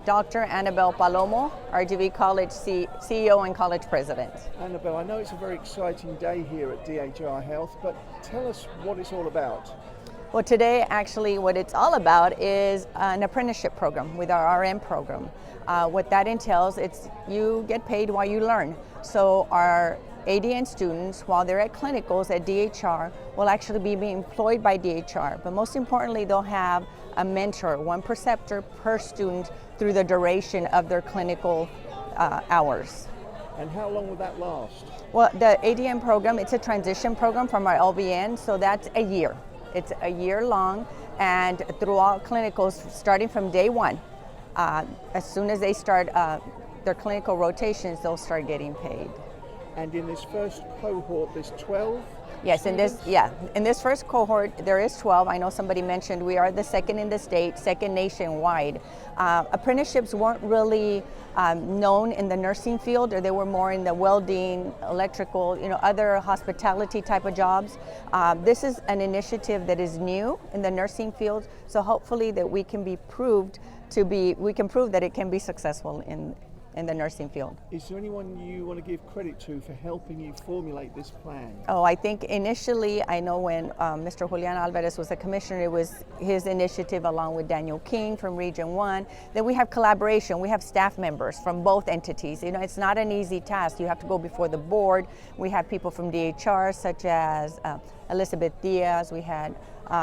Dr. Annabelle Palomo, RGV College CEO and College President. Annabelle, I know it's a very exciting day here at DHR Health, but tell us what it's all about. Well, today actually what it's all about is an apprenticeship program with our RN program. What that entails, it's you get paid while you learn. So our ADN students, while they're at clinicals at DHR, will actually be being employed by DHR. But most importantly, they'll have a mentor, one preceptor per student through the duration of their clinical hours. And how long will that last? Well, the ADN program, it's a transition program from our LVN, so that's a year. It's a year long, and throughout clinicals, starting from day one, as soon as they start their clinical rotations, they'll start getting paid. And in this first cohort, there's 12? Yes, students? in this first cohort, there is 12. I know somebody mentioned we are the second in the state, second nationwide. Apprenticeships weren't really known in the nursing field, or they were more in the welding, electrical, other hospitality type of jobs. This is an initiative that is new in the nursing field, so hopefully that we can prove that it can be successful in the nursing field. Is there anyone you want to give credit to for helping you formulate this plan? Oh, I think initially, I know when Mr. Julian Alvarez was a commissioner, it was his initiative along with Daniel King from Region 1. Then we have collaboration. We have staff members from both entities. It's not an easy task. You have to go before the board. We have people from DHR such as Elizabeth Diaz. We had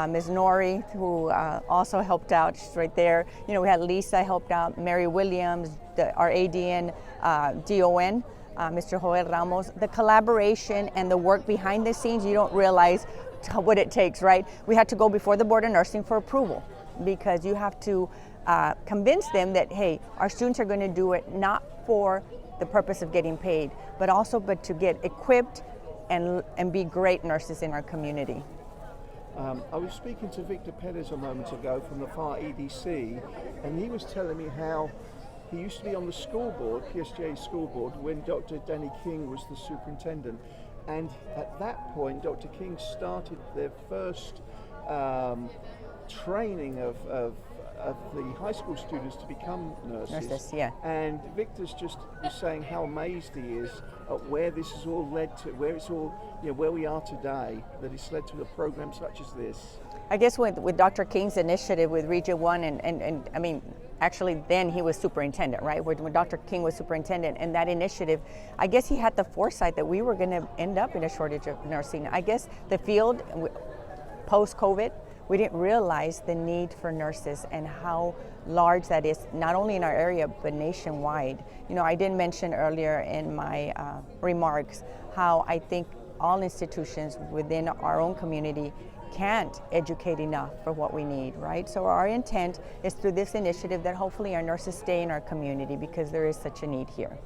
Ms. Nori, who also helped out. She's right there. We had Lisa helped out, Mary Williams, our ADN DON, Mr. Joel Ramos. The collaboration and the work behind the scenes, you don't realize what it takes, right? We had to go before the Board of Nursing for approval, because you have to convince them that, hey, our students are going to do it not for the purpose of getting paid, but to get equipped and be great nurses in our community. I was speaking to Victor Perez a moment ago from the FAR EDC, and he was telling me how he used to be on the school board, PSJ school board, when Dr. Danny King was the superintendent. And at that point, Dr. King started their first training of the high school students to become nurses. Yeah. And Victor's just was saying how amazed he is at where this has all led to, where it's all, where we are today, that it's led to a program such as this. I guess with Dr. King's initiative with Region 1, and I mean, actually then he was superintendent, right? When Dr. King was superintendent, and that initiative, I guess he had the foresight that we were going to end up in a shortage of nursing. I guess the field, post-COVID, we didn't realize the need for nurses and how large that is, not only in our area, but nationwide. I did mention earlier in my remarks how I think all institutions within our own community can't educate enough for what we need, right? So our intent is through this initiative that hopefully our nurses stay in our community, because there is such a need here.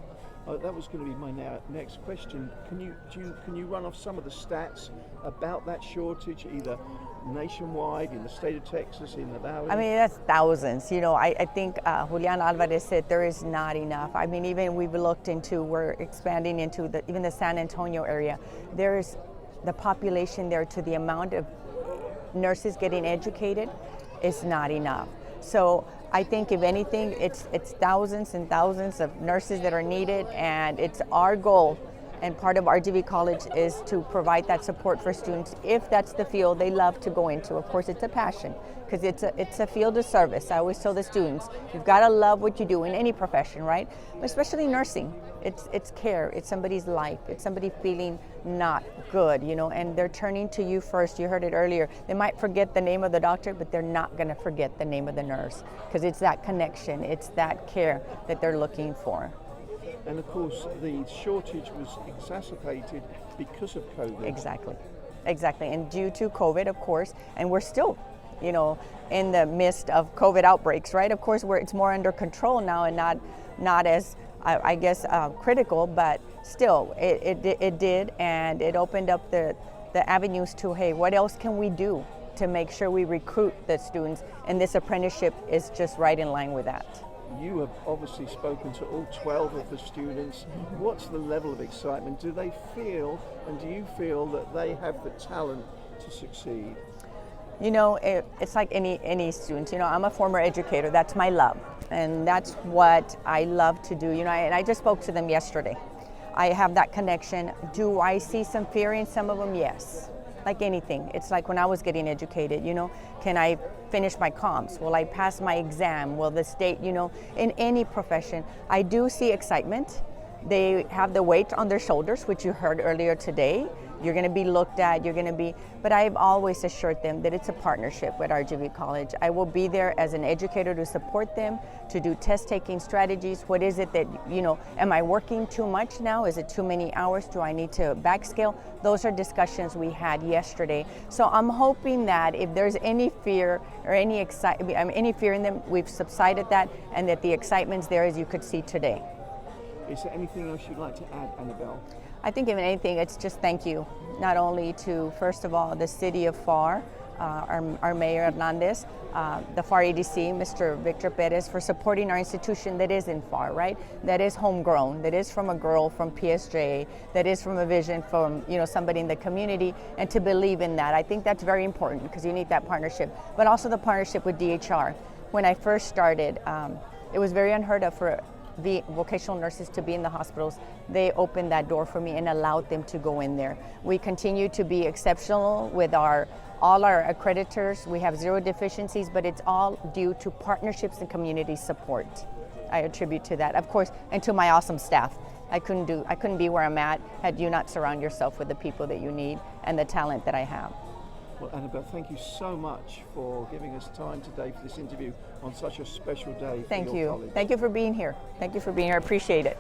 That was going to be my next question. Can you run off some of the stats about that shortage, either nationwide, in the state of Texas, in the Valley? I mean, that's thousands. I think Julian Alvarez said there is not enough. I mean, even we're expanding into even the San Antonio area. There's the population there, to the amount of nurses getting educated is not enough. So I think if anything, it's thousands and thousands of nurses that are needed, and it's our goal, and part of RGV College is to provide that support for students if that's the field they love to go into. Of course, it's a passion, because it's a field of service. I always tell the students, you've got to love what you do in any profession, right? But especially nursing. It's care, it's somebody's life, it's somebody feeling not good, and they're turning to you first. You heard it earlier. They might forget the name of the doctor, but they're not going to forget the name of the nurse, because it's that connection, it's that care that they're looking for. And of course, the shortage was exacerbated because of COVID. Exactly. And due to COVID, of course, and we're still, in the midst of COVID outbreaks, right? Of course, it's more under control now, and not as, I guess, critical, but still, it did, and it opened up the avenues to, hey, what else can we do to make sure we recruit the students? And this apprenticeship is just right in line with that. You have obviously spoken to all 12 of the students. What's the level of excitement? Do they feel, and do you feel that they have the talent to succeed? You know, it's like any student. You know, I'm a former educator. That's my love, and that's what I love to do. You know, and I just spoke to them yesterday. I have that connection. Do I see some fear in some of them? Yes. Like anything. It's like when I was getting educated, you know, can I finish my comps? Will I pass my exam? Will the state, you know, in any profession, I do see excitement. They have the weight on their shoulders, which you heard earlier today. You're going to be looked at, but I've always assured them that it's a partnership with RGV College. I will be there as an educator to support them, to do test taking strategies. What is it that, you know, am I working too much now? Is it too many hours? Do I need to backscale? Those are discussions we had yesterday. So I'm hoping that if there's any fear or any fear in them, we've subsided that, and that the excitement's there, as you could see today. Is there anything else you'd like to add, Annabelle? I think if anything, it's just thank you, not only to, first of all, the city of FAR, our Mayor Hernandez, the FAR EDC, Mr. Victor Perez, for supporting our institution that is in FAR, right? That is homegrown, that is from a girl from PSJ, that is from a vision from, you know, somebody in the community, and to believe in that. I think that's very important because you need that partnership, but also the partnership with DHR. When I first started, it was very unheard of for the vocational nurses to be in the hospitals. They opened that door for me and allowed them to go in there. We continue to be exceptional with all our accreditors. We have 0 deficiencies, but it's all due to partnerships and community support. I attribute to that, of course, and to my awesome staff. I couldn't be where I'm at had you not surround yourself with the people that you need and the talent that I have. Well, Annabelle, thank you so much for giving us time today for this interview on such a special day for your college. Thank you for being here. Thank you for being here. I appreciate it.